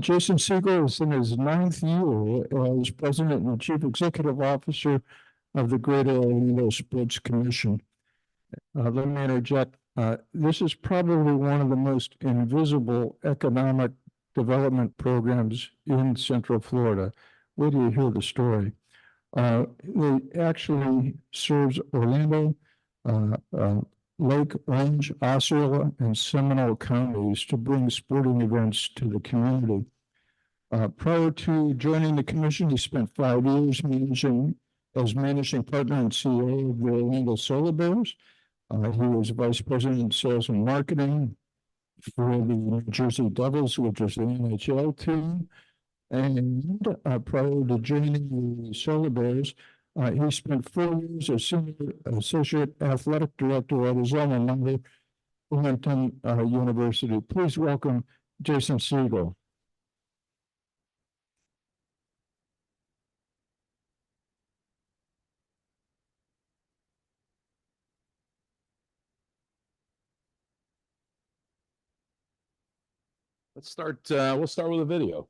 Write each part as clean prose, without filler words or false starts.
Jason Siegel is in his ninth year as president and chief executive officer of the Greater Orlando Sports Commission. Let me interject. This is probably one of the most invisible economic development programs in Central Florida. Wait till you hear the story. It actually serves Orlando, Lake, Orange, Osceola, and Seminole counties to bring sporting events to the community. Prior to joining the commission, he spent 5 years as managing partner and CEO of the Orlando Solar Bears. He was vice president of sales and marketing for the New Jersey Devils, which is the NHL team. And prior to joining the Solar Bears, he spent 4 years as senior associate athletic director at his alma mater, Wilmington University. Please welcome Jason Siegel. Let's start. We'll start with a video.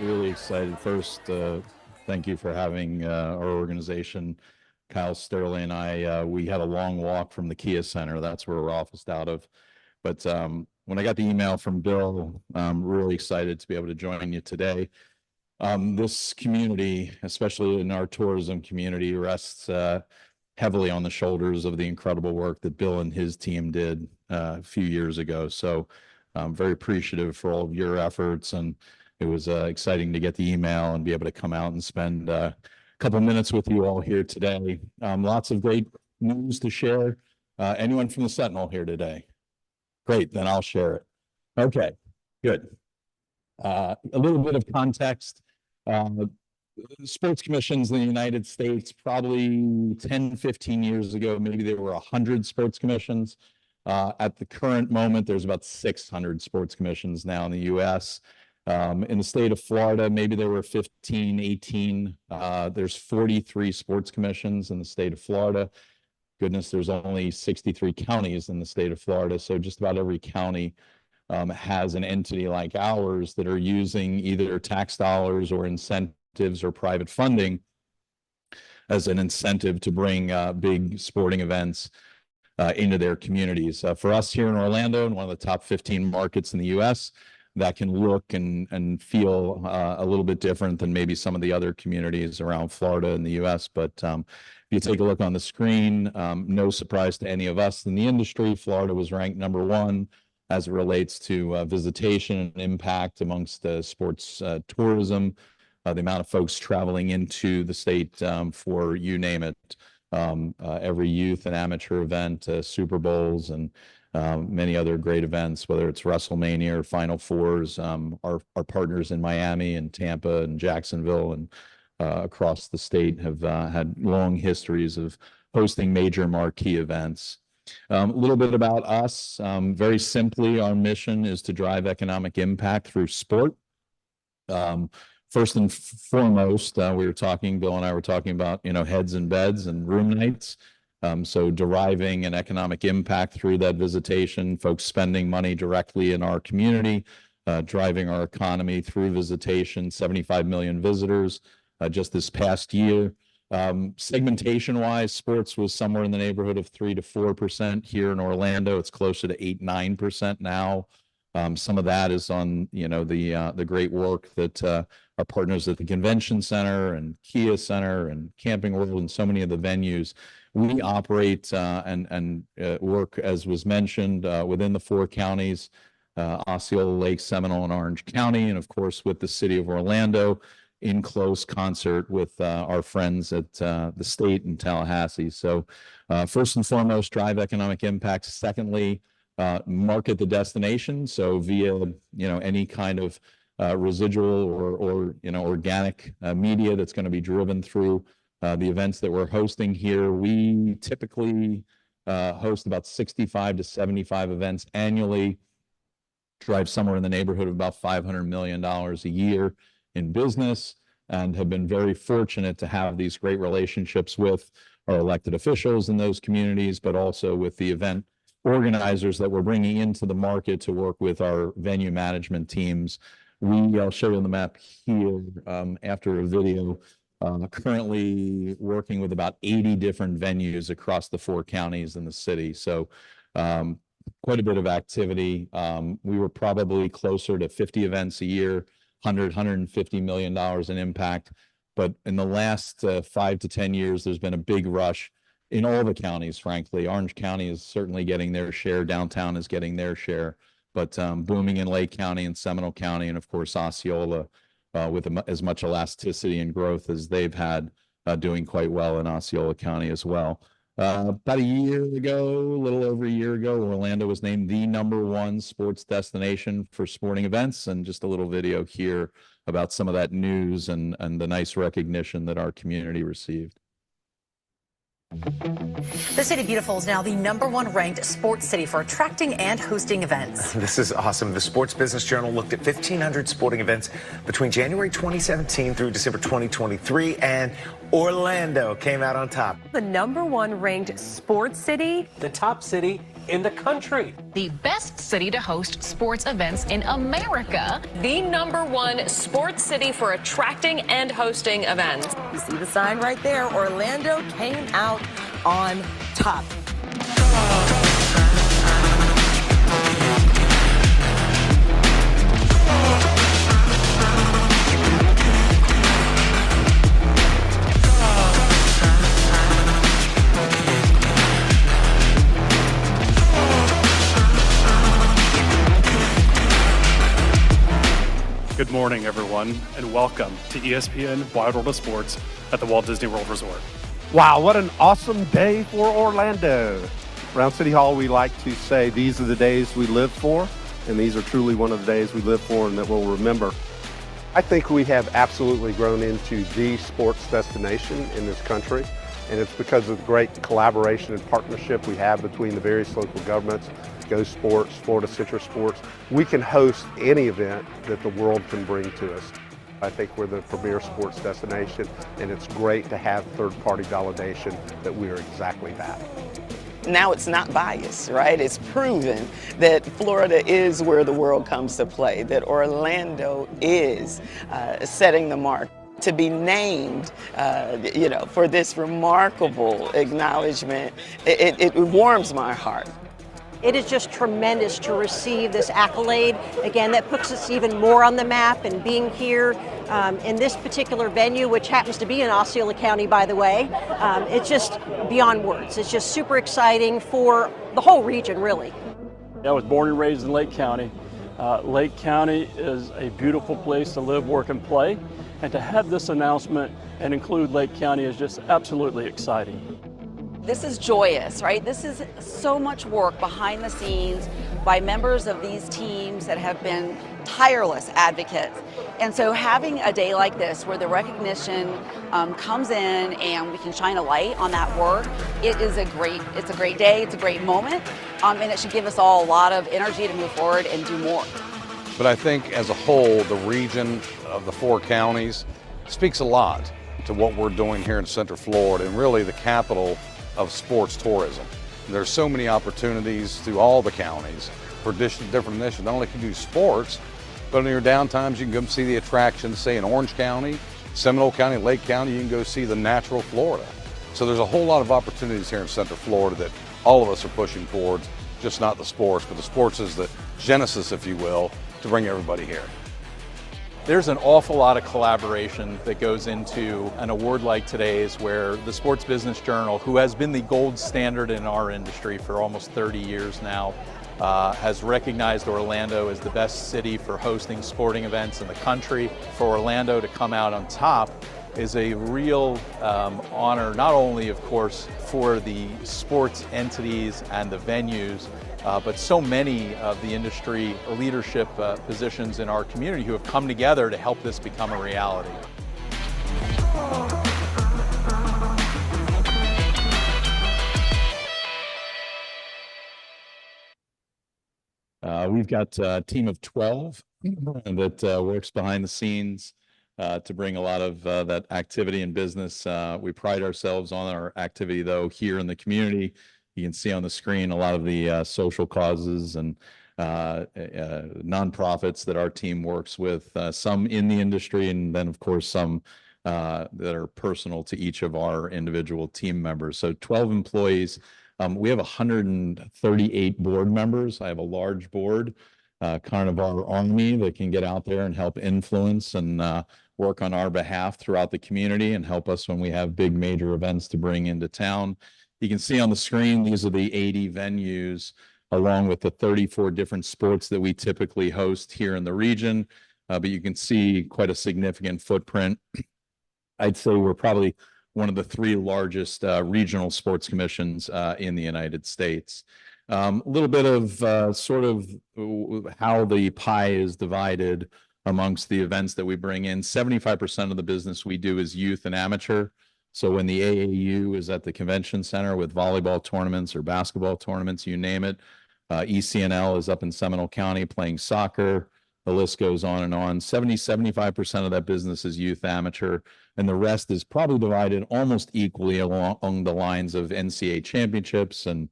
Really excited. First, thank you for having our organization. Kyle Sterling and I, we had a long walk from the Kia Center. That's where we're officed out of. But when I got the email from Bill, I'm really excited to be able to join you today. This community, especially in our tourism community, rests heavily on the shoulders of the incredible work that Bill and his team did a few years ago. So I'm very appreciative for all of your efforts, and it was exciting to get the email and be able to come out and spend a couple minutes with you all here today. Lots of great news to share. Anyone from the Sentinel here today? Great, then I'll share it. Okay, good. A little bit of context. Sports commissions in the United States, probably 10, 15 years ago, maybe there were 100 sports commissions. At the current moment, there's about 600 sports commissions now in the US. In the state of Florida, maybe there were 15, 18. There's 43 sports commissions in the state of Florida. Goodness, there's only 63 counties in the state of Florida. So just about every county has an entity like ours that are using either tax dollars or incentives incentives or private funding as an incentive to bring big sporting events into their communities. For us here in Orlando, in one of the top 15 markets in the U.S., that can look and feel a little bit different than maybe some of the other communities around Florida in the U.S. But if you take a look on the screen, no surprise to any of us in the industry, Florida was ranked #1 as it relates to visitation and impact amongst sports tourism, the amount of folks traveling into the state for you name it, every youth and amateur event, Super Bowls, and many other great events, whether it's WrestleMania or Final Fours. Our partners in Miami and Tampa and Jacksonville and across the state have had long histories of hosting major marquee events. A little bit about us. Very simply, our mission is to drive economic impact through sport. First and foremost, Bill and I were talking about, heads and beds and room nights. So deriving an economic impact through that visitation, folks spending money directly in our community, driving our economy through visitation, 75 million visitors just this past year. Segmentation-wise, sports was somewhere in the neighborhood of 3 to 4%. Here in Orlando, it's closer to 8-9% now. Some of that is on, the great work that our partners at the Convention Center and Kia Center and Camping World and so many of the venues. We operate and work, as was mentioned, within the 4 counties, Osceola, Lake, Seminole, and Orange County, and of course with the city of Orlando, in close concert with our friends at the state in Tallahassee. So first and foremost, drive economic impact. Secondly, market the destination. So via, any kind of residual or organic media that's going to be driven through the events that we're hosting here. We typically host about 65 to 75 events annually, drive somewhere in the neighborhood of about $500 million a year in business, and have been very fortunate to have these great relationships with our elected officials in those communities, but also with the event organizers that we're bringing into the market to work with our venue management teams. I'll show you on the map here after a video, currently working with about 80 different venues across the 4 counties in the city. So quite a bit of activity. We were probably closer to 50 events a year, $150 million in impact. But in the last 5 to 10 years, there's been a big rush in all the counties, frankly. Orange County is certainly getting their share. Downtown is getting their share. But booming in Lake County and Seminole County, and of course Osceola, with as much elasticity and growth as they've had, doing quite well in Osceola County as well. About a little over a year ago, Orlando was named the #1 sports destination for sporting events, and just a little video here about some of that news and the nice recognition that our community received. The City Beautiful is now the #1 ranked sports city for attracting and hosting events. This is awesome. The Sports Business Journal looked at 1,500 sporting events between January 2017 through December 2023, and Orlando came out on top. The #1 ranked sports city. The top city in the country. The best city to host sports events in America. The #1 sports city for attracting and hosting events. You see the sign right there. Orlando came out on top. Good morning, everyone, and welcome to ESPN Wide World of Sports at the Walt Disney World Resort. Wow, what an awesome day for Orlando. Around City Hall, we like to say these are the days we live for, and these are truly one of the days we live for and that we'll remember. I think we have absolutely grown into the sports destination in this country, and it's because of the great collaboration and partnership we have between the various local governments, Go Sports, Florida Citrus Sports. We can host any event that the world can bring to us. I think we're the premier sports destination, and it's great to have third-party validation that we are exactly that. Now it's not biased, right? It's proven that Florida is where the world comes to play, that Orlando is setting the mark. to be named, for this remarkable acknowledgement, it warms my heart. It is just tremendous to receive this accolade. Again, that puts us even more on the map, and being here in this particular venue, which happens to be in Osceola County, by the way, it's just beyond words. It's just super exciting for the whole region, really. I was born and raised in Lake County. Lake County is a beautiful place to live, work, and play. And to have this announcement and include Lake County is just absolutely exciting. This is joyous, right? This is so much work behind the scenes by members of these teams that have been tireless advocates. And so having a day like this where the recognition comes in and we can shine a light on that work, it's a great day, it's a great moment, and it should give us all a lot of energy to move forward and do more. But I think as a whole, the region of the 4 counties speaks a lot to what we're doing here in Central Florida, and really the capital of sports tourism. There's so many opportunities through all the counties for different initiatives. Not only can you do sports, but in your downtimes you can go see the attractions, say in Orange County, Seminole County, Lake County, you can go see the natural Florida. So there's a whole lot of opportunities here in Central Florida that all of us are pushing towards, just not the sports, but the sports is the genesis, if you will, to bring everybody here. There's an awful lot of collaboration that goes into an award like today's, where the Sports Business Journal, who has been the gold standard in our industry for almost 30 years now, has recognized Orlando as the best city for hosting sporting events in the country. For Orlando to come out on top is a real honor, not only, of course, for the sports entities and the venues, but so many of the industry leadership positions in our community who have come together to help this become a reality. We've got a team of 12 that works behind the scenes to bring a lot of that activity and business. We pride ourselves on our activity, though, here in the community. You can see on the screen a lot of the social causes and nonprofits that our team works with, some in the industry, and then, of course, some that are personal to each of our individual team members. So 12 employees. We have 138 board members. I have a large board, kind of our army that can get out there and help influence and work on our behalf throughout the community and help us when we have big major events to bring into town. You can see on the screen, these are the 80 venues, along with the 34 different sports that we typically host here in the region. But you can see quite a significant footprint. I'd say we're probably one of the 3 largest regional sports commissions in the United States. A little bit of sort of how the pie is divided amongst the events that we bring in. 75% of the business we do is youth and amateur. So when the AAU is at the convention center with volleyball tournaments or basketball tournaments, you name it, ECNL is up in Seminole County playing soccer. The list goes on and on. 75% of that business is youth amateur, and the rest is probably divided almost equally along the lines of NCAA championships and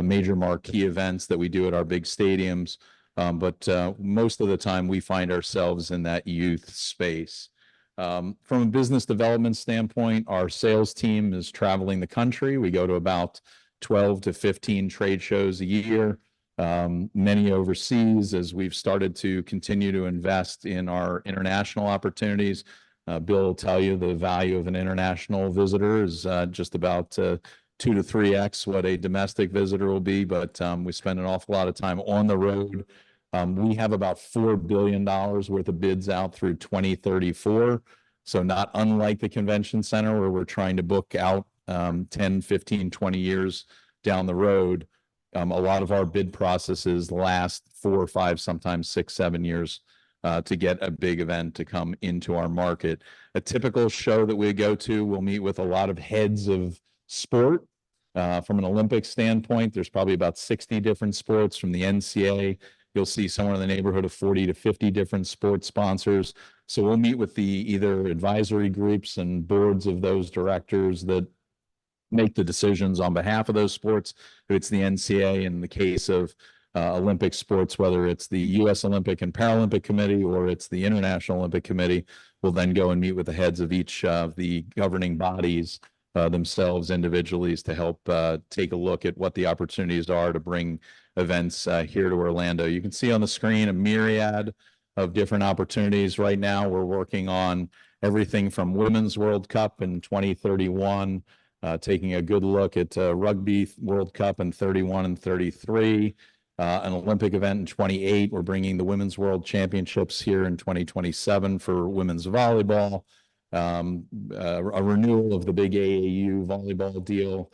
major marquee events that we do at our big stadiums. But most of the time we find ourselves in that youth space. From a business development standpoint, our sales team is traveling the country. We go to about 12 to 15 trade shows a year, many overseas, as we've started to continue to invest in our international opportunities. Bill will tell you the value of an international visitor is just about 2 to 3x what a domestic visitor will be, but we spend an awful lot of time on the road. We have about $4 billion worth of bids out through 2034. So not unlike the convention center where we're trying to book out 10, 15, 20 years down the road. A lot of our bid processes last 4 or 5, sometimes 6, 7 years to get a big event to come into our market. A typical show that we go to, we'll meet with a lot of heads of sport. From an Olympic standpoint, there's probably about 60 different sports. From the NCAA, you'll see somewhere in the neighborhood of 40 to 50 different sports sponsors. So we'll meet with the either advisory groups and boards of those directors that make the decisions on behalf of those sports. If it's the NCAA, in the case of Olympic sports, whether it's the U.S. Olympic and Paralympic Committee or it's the International Olympic Committee, will then go and meet with the heads of each of the governing bodies themselves individually to help take a look at what the opportunities are to bring events here to Orlando. You can see on the screen a myriad of different opportunities. Right now, we're working on everything from Women's World Cup in 2031, taking a good look at Rugby World Cup in 31 and 33, an Olympic event in 28. We're bringing the Women's World Championships here in 2027 for women's volleyball, a renewal of the big AAU volleyball deal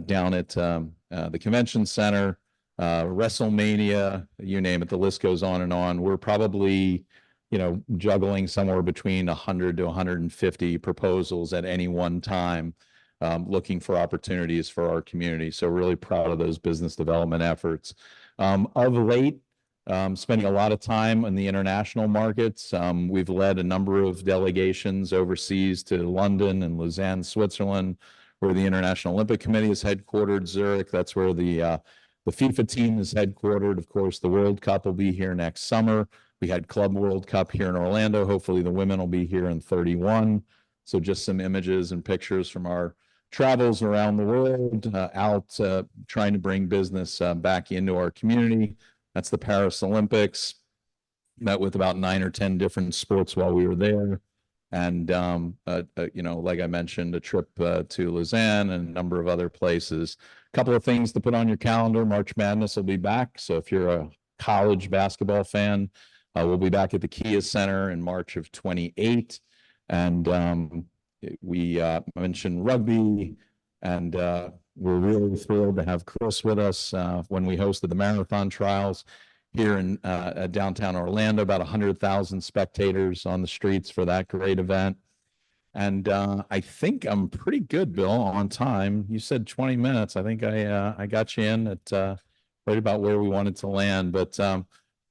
down at the Convention Center, WrestleMania, you name it, the list goes on and on. We're probably, juggling somewhere between 100 to 150 proposals at any one time, looking for opportunities for our community. So really proud of those business development efforts. Of late, spending a lot of time in the international markets. We've led a number of delegations overseas to London and Lausanne, Switzerland, where the International Olympic Committee is headquartered. Zurich, that's where the FIFA team is headquartered. Of course, the World Cup will be here next summer. We had Club World Cup here in Orlando. Hopefully the women will be here in 31. So just some images and pictures from our travels around the world, out trying to bring business back into our community. That's the Paris Olympics. Met with about 9 or 10 different sports while we were there. And, like I mentioned, a trip to Lausanne and a number of other places. A couple of things to put on your calendar. March Madness will be back. So if you're a college basketball fan, we'll be back at the Kia Center in March of 28. And we mentioned rugby, and we're really thrilled to have Chris with us when we hosted the marathon trials here in downtown Orlando. About 100,000 spectators on the streets for that great event. And I think I'm pretty good, Bill, on time. You said 20 minutes. I think I got you in at right about where we wanted to land. But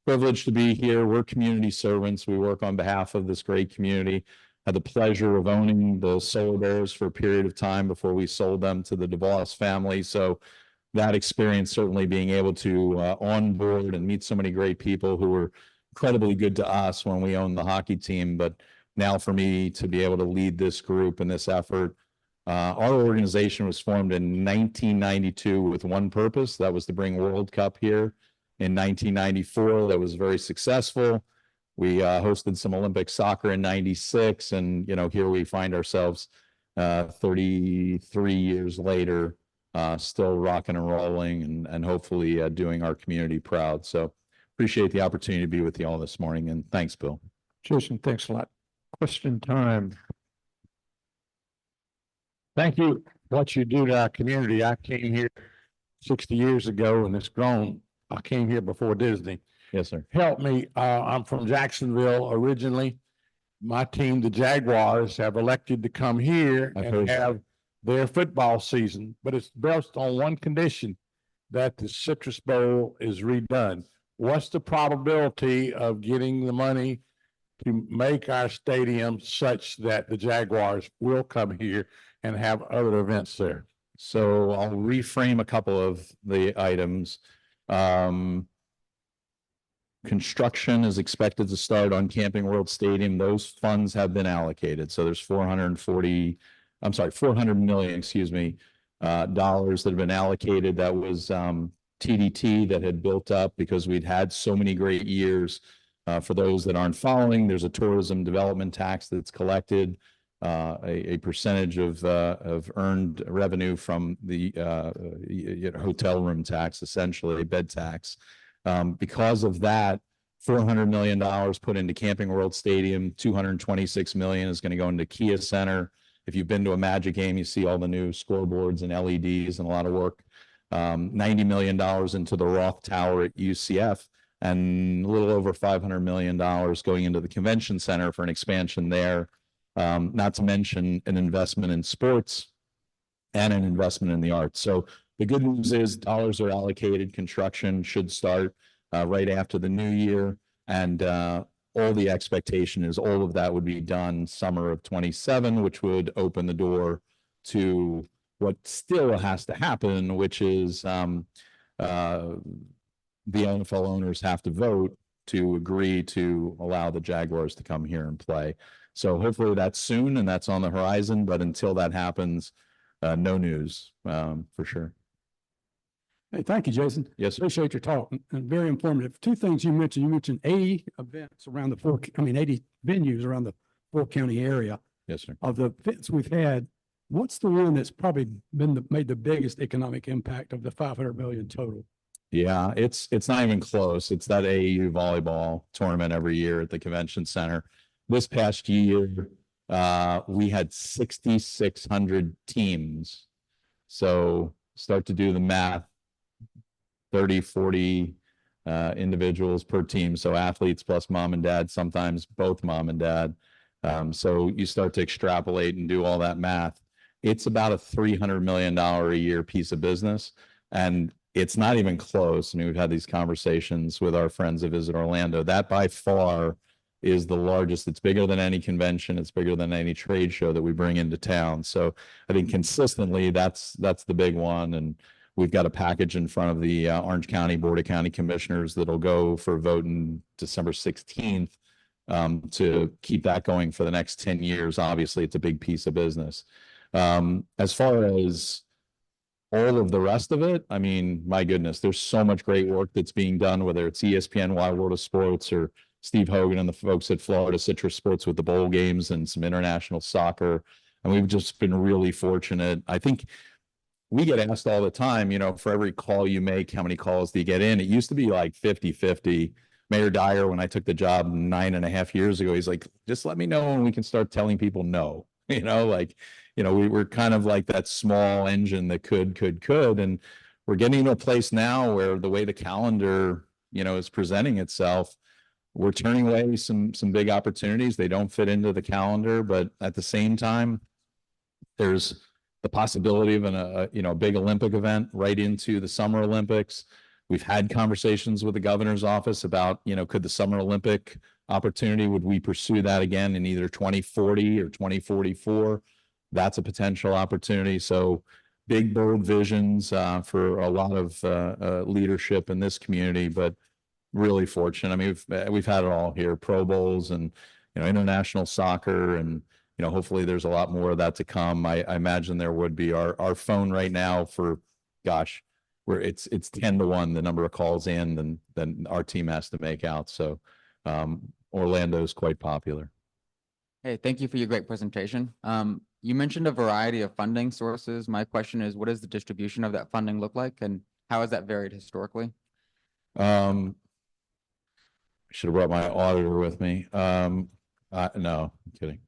privileged to be here. We're community servants. We work on behalf of this great community. Had the pleasure of owning the Solar Bears for a period of time before we sold them to the DeVos family. So that experience, certainly being able to onboard and meet so many great people who were incredibly good to us when we owned the hockey team. But now for me to be able to lead this group and this effort, our organization was formed in 1992 with one purpose. That was to bring World Cup here. In 1994, that was very successful. We hosted some Olympic soccer in 96, and here we find ourselves 33 years later, still rocking and rolling, and hopefully doing our community proud. So appreciate the opportunity to be with you all this morning, and thanks, Bill. Jason, thanks a lot. Question time. Thank you. What you do to our community. I came here 60 years ago, and it's grown. I came here before Disney. Yes, sir. Help me. I'm from Jacksonville originally. My team, the Jaguars, have elected to come here and have their football season, but it's based on one condition, that the Citrus Bowl is redone. What's the probability of getting the money to make our stadium such that the Jaguars will come here and have other events there? So I'll reframe a couple of the items. Construction is expected to start on Camping World Stadium. Those funds have been allocated. So there's 400 million, dollars that have been allocated. That was TDT that had built up because we'd had so many great years. For those that aren't following, there's a tourism development tax that's collected, a percentage of earned revenue from the hotel room tax, essentially a bed tax. Because of that, $400 million put into Camping World Stadium, $226 million is going to go into Kia Center. If you've been to a Magic game, you see all the new scoreboards and LEDs and a lot of work. $90 million into the Roth Tower at UCF, and a little over $500 million going into the Convention Center for an expansion there. Not to mention an investment in sports and an investment in the arts. So the good news is dollars are allocated. Construction should start right after the new year. And all the expectation is all of that would be done summer of 27, which would open the door to what still has to happen, which is the NFL owners have to vote to agree to allow the Jaguars to come here and play. So hopefully that's soon and that's on the horizon. But until that happens, no news for sure. Hey, thank you, Jason. Yes, sir. Appreciate your talk and very informative. Two things you mentioned. You mentioned 80 events around 80 venues around the 4-county area. Yes, sir. Of the events we've had, what's the one that's probably made the biggest economic impact of the 500 million total? Yeah, it's not even close. It's that AAU volleyball tournament every year at the convention center. This past year, we had 6,600 teams. So start to do the math, 30, 40 individuals per team. So athletes plus mom and dad, sometimes both mom and dad. So you start to extrapolate and do all that math. It's about a $300 million a year piece of business. And it's not even close. I mean, we've had these conversations with our friends at Visit Orlando. That by far is the largest. It's bigger than any convention. It's bigger than any trade show that we bring into town. So I think consistently that's the big one. And we've got a package in front of the Orange County Board of County Commissioners that'll go for vote in December 16th to keep that going for the next 10 years. Obviously, it's a big piece of business. As far as all of the rest of it, I mean, my goodness, there's so much great work that's being done, whether it's ESPN Wide World of Sports or Steve Hogan and the folks at Florida Citrus Sports with the bowl games and some international soccer. And we've just been really fortunate. I think we get asked all the time, for every call you make, how many calls do you get in? It used to be like 50-50. Mayor Dyer, when I took the job 9.5 years ago, he's like, just let me know when we can start telling people no. We're kind of like that small engine that could, and we're getting to a place now where the way the calendar, is presenting itself, we're turning away some big opportunities. They don't fit into the calendar, but at the same time, there's the possibility of a big Olympic event right into the Summer Olympics. We've had conversations with the governor's office about, could the Summer Olympic opportunity, would we pursue that again in either 2040 or 2044? That's a potential opportunity. So big, bold visions for a lot of leadership in this community, but really fortunate. I mean, we've had it all here, Pro Bowls and, international soccer, and, hopefully there's a lot more of that to come. I imagine there would be. Our phone right now where it's 10-1, the number of calls in than our team has to make out. So Orlando is quite popular. Hey, thank you for your great presentation. You mentioned a variety of funding sources. My question is, what does the distribution of that funding look like, and how has that varied historically? I should have brought my auditor with me. No, I'm kidding.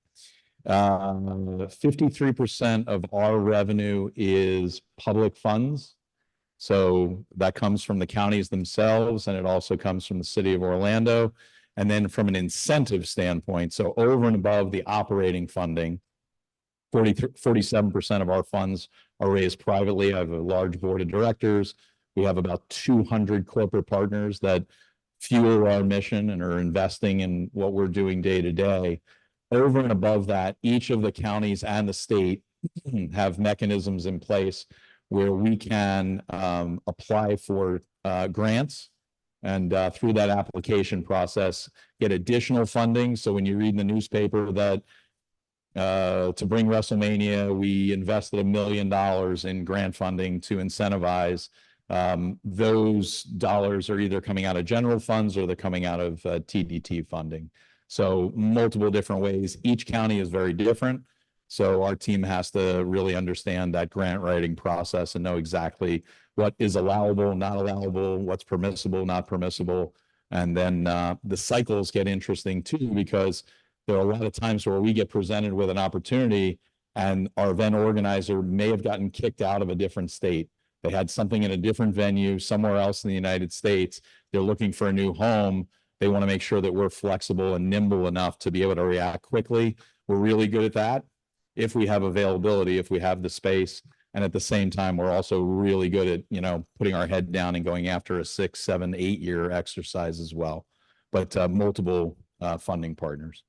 53% of our revenue is public funds. So that comes from the counties themselves, and it also comes from the city of Orlando. And then from an incentive standpoint, so over and above the operating funding, 47% of our funds are raised privately. I have a large board of directors. We have about 200 corporate partners that fuel our mission and are investing in what we're doing day to day. Over and above that, each of the counties and the state have mechanisms in place where we can apply for grants, and through that application process, get additional funding. So when you read in the newspaper that to bring WrestleMania, we invested $1 million in grant funding to incentivize, those dollars are either coming out of general funds or they're coming out of TDT funding. So multiple different ways. Each county is very different. So our team has to really understand that grant writing process and know exactly what is allowable, not allowable, what's permissible, not permissible. And then the cycles get interesting too, because there are a lot of times where we get presented with an opportunity and our event organizer may have gotten kicked out of a different state. They had something in a different venue somewhere else in the United States. They're looking for a new home. They want to make sure that we're flexible and nimble enough to be able to react quickly. We're really good at that if we have availability, if we have the space. And at the same time, we're also really good at, putting our head down and going after a 6, 7, 8-year exercise as well. But multiple funding partners.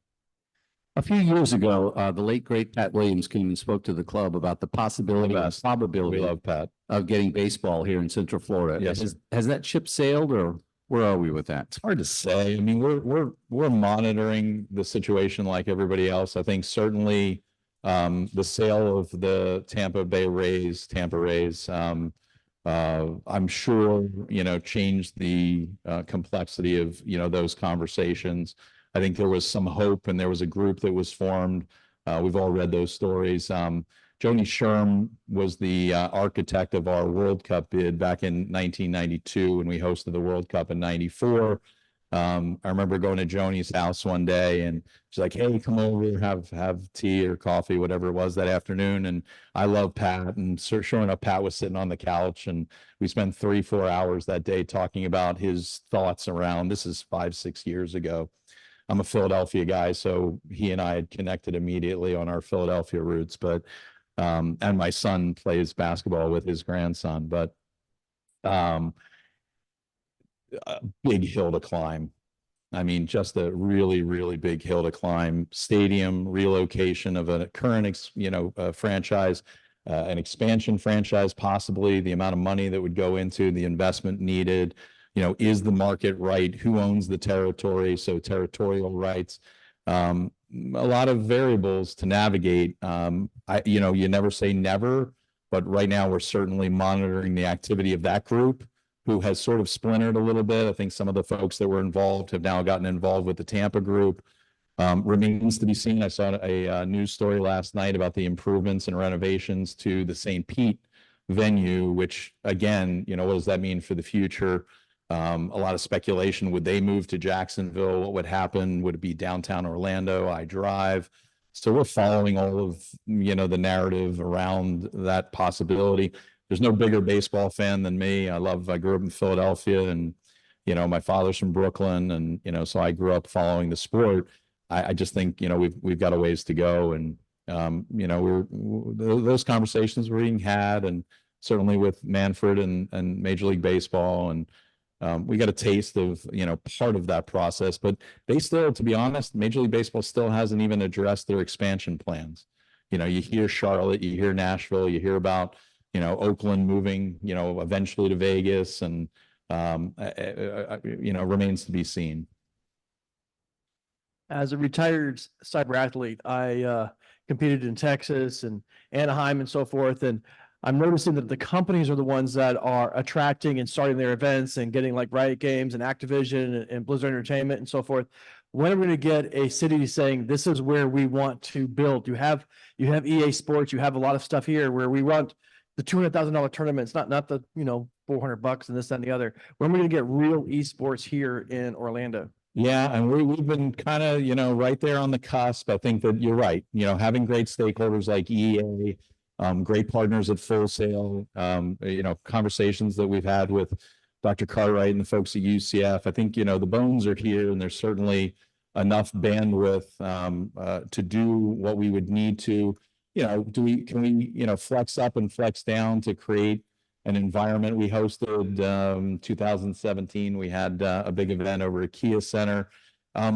A few years ago, the late great Pat Williams came and spoke to the club about the possibility and probability We love Pat. of getting baseball here in Central Florida. Yes, Has that ship sailed, or where are we with that? It's hard to say. I mean, we're monitoring the situation like everybody else. I think certainly the sale of the Tampa Rays, I'm sure, changed the complexity of, those conversations. I think there was some hope and there was a group that was formed. We've all read those stories. Joni Sherm was the architect of our World Cup bid back in 1992 when we hosted the World Cup in 94. I remember going to Joni's house one day and she's like, hey, come over, have tea or coffee, whatever it was that afternoon. And I love Pat, and sure enough, Pat was sitting on the couch and we spent 3-4 hours that day talking about his thoughts around, this is 5-6 years ago. I'm a Philadelphia guy, so he and I had connected immediately on our Philadelphia roots, but and my son plays basketball with his grandson, but a big hill to climb. I mean, just a really, really big hill to climb. Stadium relocation of a current, franchise, an expansion franchise, possibly the amount of money that would go into the investment needed. Is the market right? Who owns the territory? So territorial rights. A lot of variables to navigate. You never say never, but right now we're certainly monitoring the activity of that group, who has sort of splintered a little bit. I think some of the folks that were involved have now gotten involved with the Tampa group. Remains to be seen. I saw a news story last night about the improvements and renovations to the St. Pete venue, which again, what does that mean for the future? A lot of speculation. Would they move to Jacksonville? What would happen? Would it be downtown Orlando? I drive. So we're following all of, the narrative around that possibility. There's no bigger baseball fan than me. I grew up in Philadelphia, and, my father's from Brooklyn, and, so I grew up following the sport. I just think, we've got a ways to go, and, those conversations were being had, and certainly with Manfred and Major League Baseball, and we got a taste of, part of that process, but they still, to be honest, Major League Baseball still hasn't even addressed their expansion plans. You hear Charlotte, you hear Nashville, you hear about, Oakland moving, eventually to Vegas, and, remains to be seen. As a retired cyber athlete, I competed in Texas and Anaheim and so forth, and I'm noticing that the companies are the ones that are attracting and starting their events and getting like Riot Games and Activision and Blizzard Entertainment and so forth. When are we going to get a city saying this is where we want to build? You have EA Sports, you have a lot of stuff here where we want the $200,000 tournaments, not the $400 and this, that, and the other. When are we going to get real esports here in Orlando? Yeah, and we've been kind of, right there on the cusp. I think that you're right. Having great stakeholders like EA, great partners at Full Sail, conversations that we've had with Dr. Cartwright and the folks at UCF. I think, the bones are here, and there's certainly enough bandwidth to do what we would need to. Can we flex up and flex down to create an environment? We hosted 2017. We had a big event over at Kia Center.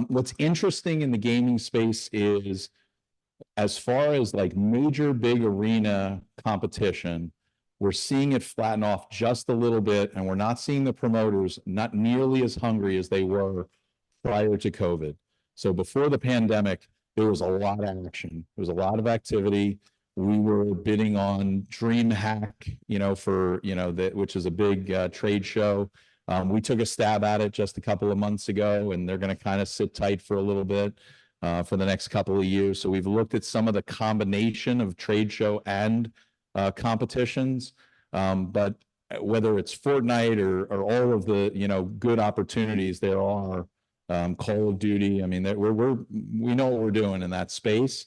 What's interesting in the gaming space is, as far as like major big arena competition, we're seeing it flatten off just a little bit, and we're not seeing the promoters not nearly as hungry as they were prior to COVID. So before the pandemic, there was a lot of action. There was a lot of activity. We were bidding on DreamHack, which is a big trade show. We took a stab at it just a couple of months ago, and they're going to kind of sit tight for a little bit for the next couple of years. So we've looked at some of the combination of trade show and competitions, but whether it's Fortnite or all of the good opportunities there are, Call of Duty. I mean, we know what we're doing in that space.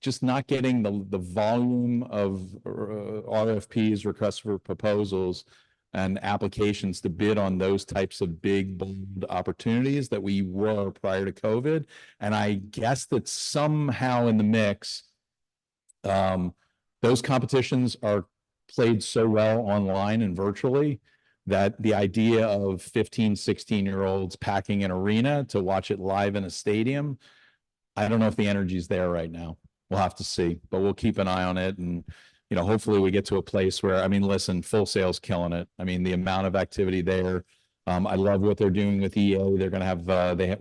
Just not getting the volume of RFPs, requests for proposals, and applications to bid on those types of big, bold opportunities that we were prior to COVID. And I guess that somehow in the mix, those competitions are played so well online and virtually that the idea of 15, 16-year-olds packing an arena to watch it live in a stadium, I don't know if the energy's there right now. We'll have to see, but we'll keep an eye on it. And, you know, hopefully we get to a place where, I mean, listen, Full Sail's killing it. I mean, the amount of activity there. I love what they're doing with EA. They're going to have,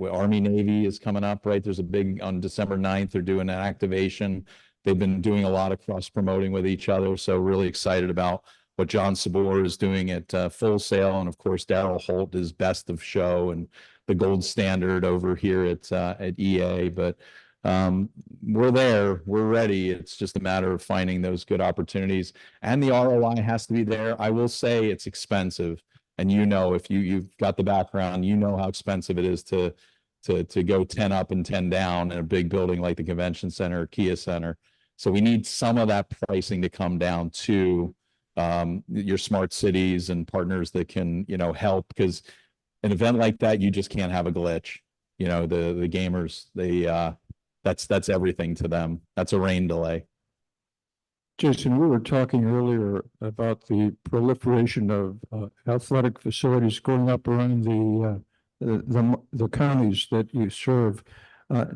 Army Navy is coming up, right? There's a big, on December 9th, they're doing an activation. They've been doing a lot of cross promoting with each other. So really excited about what John Sabor is doing at Full Sail. And of course, Daryl Holt is best of show and the gold standard over here at EA. But we're there, we're ready. It's just a matter of finding those good opportunities, and the ROI has to be there. I will say it's expensive. And you know, if you've got the background, you know how expensive it is to go 10 up and 10 down in a big building like the Convention Center or Kia Center. So we need some of that pricing to come down to your smart cities and partners that can, you know, help, because an event like that, you just can't have a glitch. You know, the gamers, that's everything to them. That's a rain delay. Jason, we were talking earlier about the proliferation of athletic facilities going up around the counties that you serve.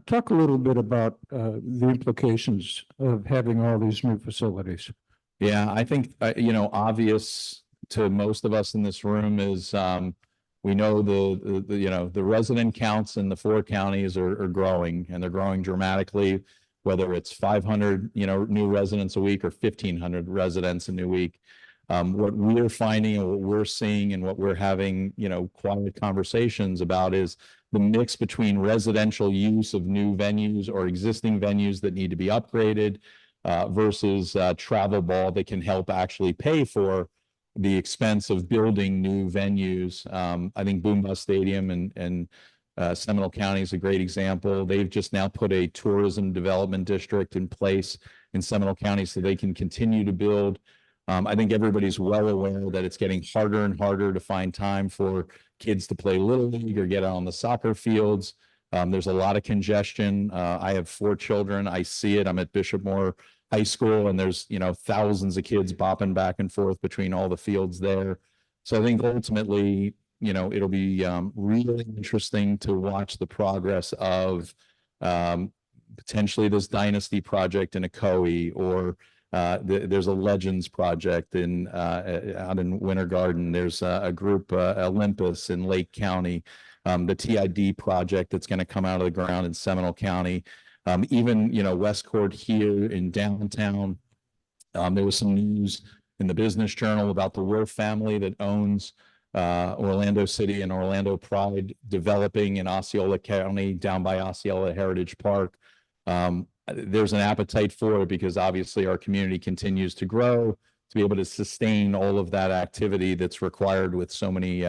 Talk a little bit about the implications of having all these new facilities. Yeah, I think, you know, obvious to most of us in this room is we know the resident counts in the 4 counties are growing, and they're growing dramatically, whether it's 500, you know, new residents a week or 1,500 residents a new week. What we're finding and what we're seeing and what we're having, you know, quiet conversations about is the mix between residential use of new venues or existing venues that need to be upgraded versus travel ball that can help actually pay for the expense of building new venues. I think Boom Bus Stadium and Seminole County is a great example. They've just now put a tourism development district in place in Seminole County so they can continue to build. I think everybody's well aware that it's getting harder and harder to find time for kids to play Little League or get out on the soccer fields. There's a lot of congestion. I have 4 children. I see it. I'm at Bishop Moore High School, and there's, you know, thousands of kids bopping back and forth between all the fields there. So I think ultimately, you know, it'll be really interesting to watch the progress of potentially this dynasty project in Ocoee, or there's a Legends project out in Winter Garden. There's a group, Olympus in Lake County, the TID project that's going to come out of the ground in Seminole County. Even, you know, Westcourt here in downtown. There was some news in the Business Journal about the Wolf family that owns Orlando City and Orlando Pride developing in Osceola County down by Osceola Heritage Park. There's an appetite for it because obviously our community continues to grow to be able to sustain all of that activity that's required with so many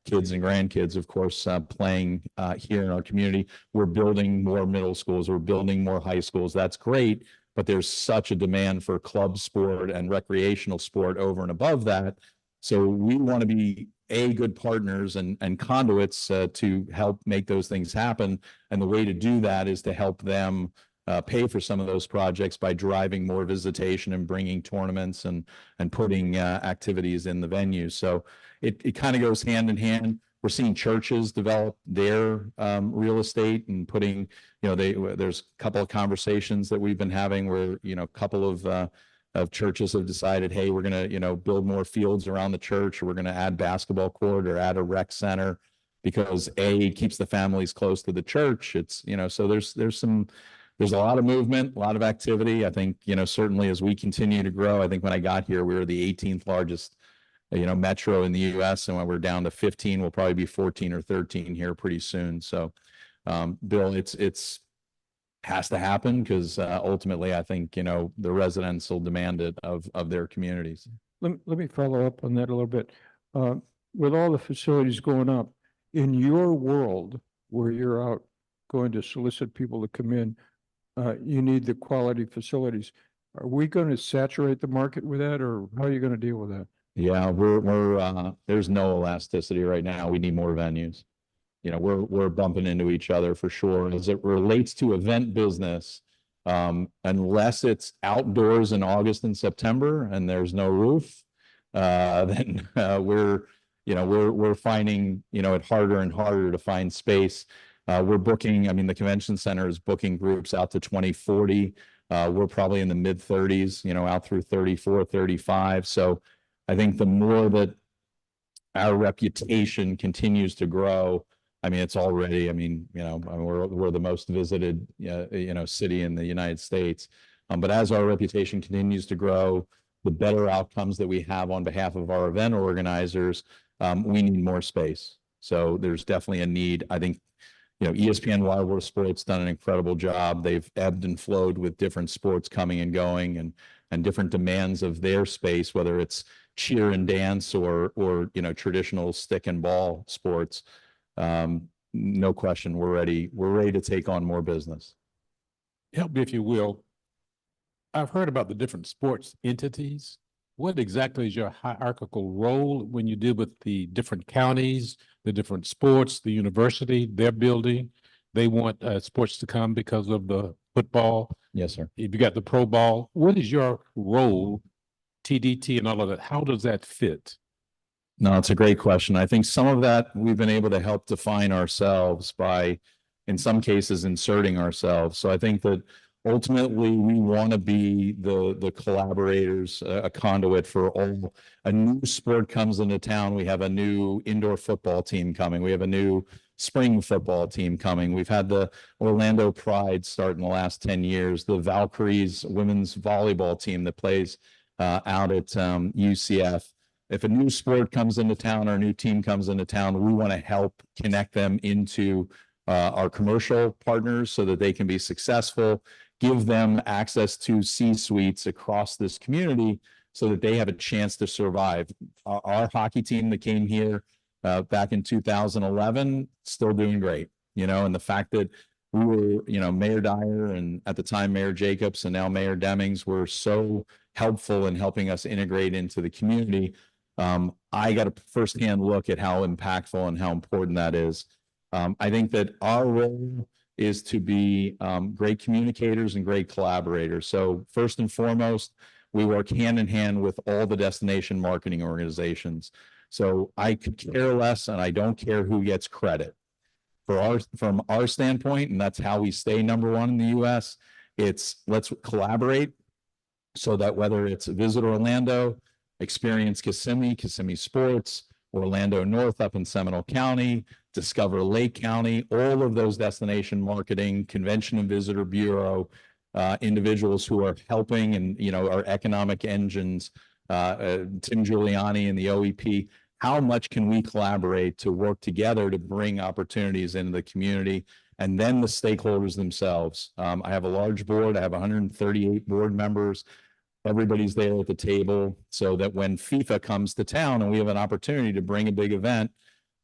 kids and grandkids, of course, playing here in our community. We're building more middle schools, we're building more high schools. That's great, but there's such a demand for club sport and recreational sport over and above that. So we want to be good partners and conduits to help make those things happen. And the way to do that is to help them pay for some of those projects by driving more visitation and bringing tournaments and putting activities in the venues. So it kind of goes hand in hand. We're seeing churches develop their real estate and putting, you know, there's a couple of conversations that we've been having where, you know, a couple of churches have decided, hey, we're going to, you know, build more fields around the church, or we're going to add basketball court or add a rec center because it keeps the families close to the church. It's, you know, so there's a lot of movement, a lot of activity. I think, you know, certainly as we continue to grow, I think when I got here, we were the 18th largest, you know, metro in the US. And when we're down to 15, we'll probably be 14 or 13 here pretty soon. So, Bill, it's has to happen because ultimately I think, you know, the residents will demand it of their communities. Let me follow up on that a little bit. With all the facilities going up, in your world where you're out going to solicit people to come in, you need the quality facilities. Are we going to saturate the market with that, or how are you going to deal with that? Yeah, there's no elasticity right now. We need more venues. You know, we're bumping into each other for sure. As it relates to event business, unless it's outdoors in August and September and there's no roof, then we're, we're finding, it harder and harder to find space. We're booking, I mean, the convention center is booking groups out to 2040. We're probably in the mid 30s, out through 34, 35. So I think the more that our reputation continues to grow, I mean, it's already, we're the most visited, city in the United States. But as our reputation continues to grow, the better outcomes that we have on behalf of our event organizers, we need more space. So there's definitely a need. I think, ESPN Wild World Sports done an incredible job. They've ebbed and flowed with different sports coming and going and different demands of their space, whether it's cheer and dance or traditional stick and ball sports. No question, we're ready to take on more business. Help me if you will. I've heard about the different sports entities. What exactly is your hierarchical role when you deal with the different counties, the different sports, the university, their building? They want sports to come because of the football. Yes, sir. If you got the pro ball, what is your role, TDT and all of that? How does that fit? No, it's a great question. I think some of that we've been able to help define ourselves by, in some cases, inserting ourselves. So I think that ultimately we want to be the collaborators, a conduit for all. A new sport comes into town. We have a new indoor football team coming. We have a new spring football team coming. We've had the Orlando Pride start in the last 10 years, the Valkyries women's volleyball team that plays out at UCF. If a new sport comes into town or a new team comes into town, we want to help connect them into our commercial partners so that they can be successful, give them access to C-suites across this community so that they have a chance to survive. Our hockey team that came here back in 2011, still doing great, and the fact that we were, Mayor Dyer and at the time Mayor Jacobs and now Mayor Demings were so helpful in helping us integrate into the community. I got a firsthand look at how impactful and how important that is. I think that our role is to be great communicators and great collaborators. So first and foremost, we work hand in hand with all the destination marketing organizations. So I could care less and I don't care who gets credit. From our standpoint, and that's how we stay number one in the US, it's let's collaborate so that whether it's Visit Orlando, Experience Kissimmee Sports, Orlando North up in Seminole County, Discover Lake County, all of those destination marketing, Convention and Visitor Bureau, individuals who are helping and, our economic engines, Tim Giuliani and the OEP, how much can we collaborate to work together to bring opportunities into the community and then the stakeholders themselves. I have a large board. I have 138 board members. Everybody's there at the table so that when FIFA comes to town and we have an opportunity to bring a big event,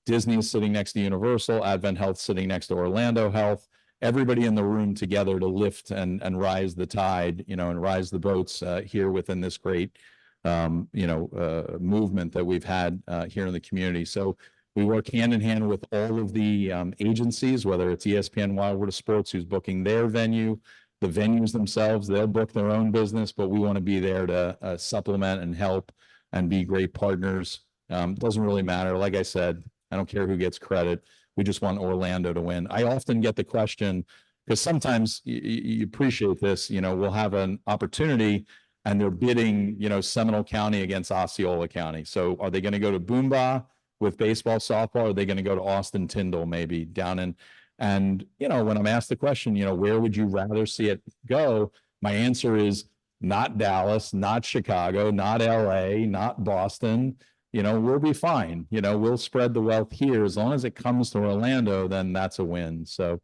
Disney is sitting next to Universal, Advent Health sitting next to Orlando Health, everybody in the room together to lift and rise the tide, and rise the boats here within this great, movement that we've had here in the community. So we work hand in hand with all of the agencies, whether it's ESPN Wild World of Sports, who's booking their venue, the venues themselves, they'll book their own business, but we want to be there to supplement and help and be great partners. Doesn't really matter. Like I said, I don't care who gets credit. We just want Orlando to win. I often get the question, because sometimes you appreciate this, we'll have an opportunity and they're bidding, Seminole County against Osceola County. So are they going to go to Boomba with baseball, softball? Or are they going to go to Austin Tyndall maybe down in? And, when I'm asked the question, where would you rather see it go? My answer is not Dallas, not Chicago, not LA, not Boston. We'll be fine. We'll spread the wealth here. As long as it comes to Orlando, then that's a win. So,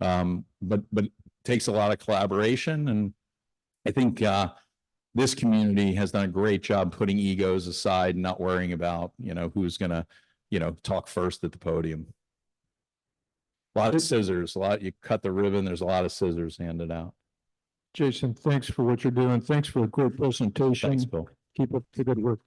but it takes a lot of collaboration. And I think this community has done a great job putting egos aside and not worrying about, who's going to, talk first at the podium. A lot of scissors, you cut the ribbon, there's a lot of scissors handed out. Jason, thanks for what you're doing. Thanks for a great presentation. Thanks, Bill. Keep up the good work.